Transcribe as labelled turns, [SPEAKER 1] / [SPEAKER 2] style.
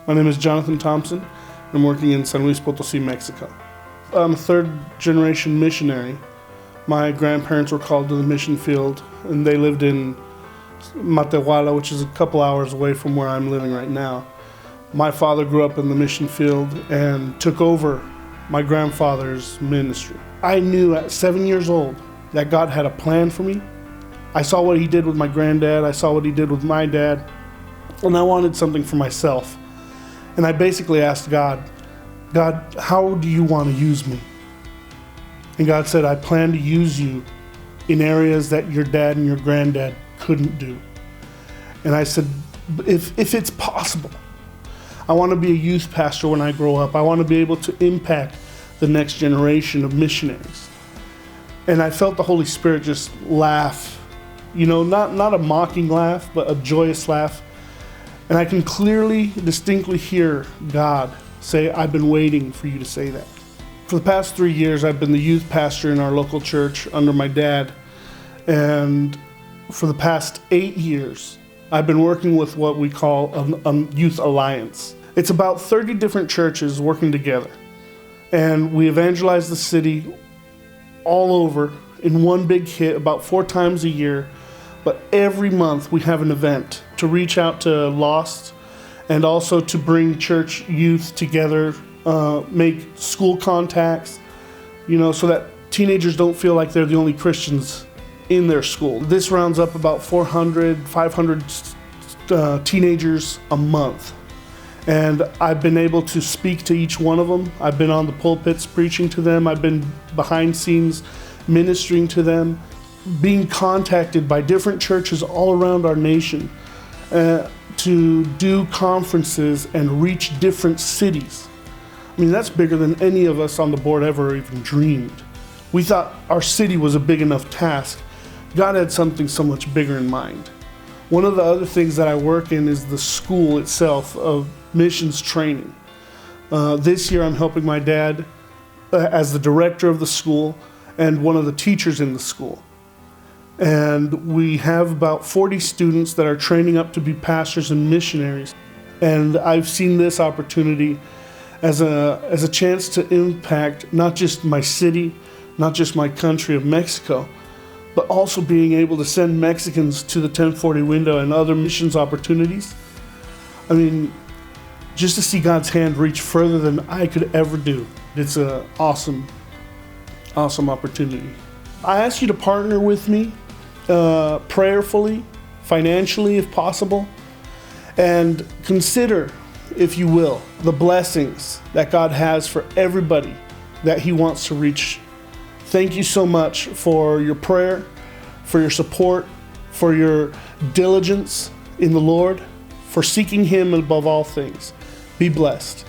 [SPEAKER 1] My name is Jonathan Thompson. I'm working in San Luis Potosí, Mexico. I'm a third-generation missionary. My grandparents were called to the mission field, and they lived in Matehuala, which is a couple hours away from where I'm living right now. My father grew up in the mission field and took over my grandfather's ministry. I knew at 7 years old that God had a plan for me. I saw what he did with my granddad, I saw what he did with my dad, and I wanted something for myself. And I basically asked God, how do you want to use me? And God said, I plan to use you in areas that your dad and your granddad couldn't do. And I said, if it's possible, I want to be a youth pastor when I grow up. I want to be able to impact the next generation of missionaries. And I felt the Holy Spirit just laugh, not a mocking laugh, but a joyous laugh. And I can clearly, distinctly hear God say, I've been waiting for you to say that. For the past 3 years, I've been the youth pastor in our local church under my dad. And for the past 8 years, I've been working with what we call a youth alliance. It's about 30 different churches working together. And we evangelize the city all over in one big hit about 4 times a year. But every month we have an event to reach out to lost and also to bring church youth together, make school contacts, so that teenagers don't feel like they're the only Christians in their school. This rounds up about 400, 500 teenagers a month. And I've been able to speak to each one of them. I've been on the pulpits preaching to them. I've been behind scenes ministering to them, being contacted by different churches all around our nation to do conferences and reach different cities. I mean, that's bigger than any of us on the board ever even dreamed. We thought our city was a big enough task. God had something so much bigger in mind. One of the other things that I work in is the school itself of missions training. This year I'm helping my dad as the director of the school and one of the teachers in the school. And we have about 40 students that are training up to be pastors and missionaries. And I've seen this opportunity as a chance to impact not just my city, not just my country of Mexico, but also being able to send Mexicans to the 1040 window and other missions opportunities. I mean, just to see God's hand reach further than I could ever do. It's an awesome opportunity. I ask you to partner with me prayerfully, financially if possible, and consider, if you will, the blessings that God has for everybody that He wants to reach. Thank you so much for your prayer, for your support, for your diligence in the Lord, for seeking Him above all things. Be blessed.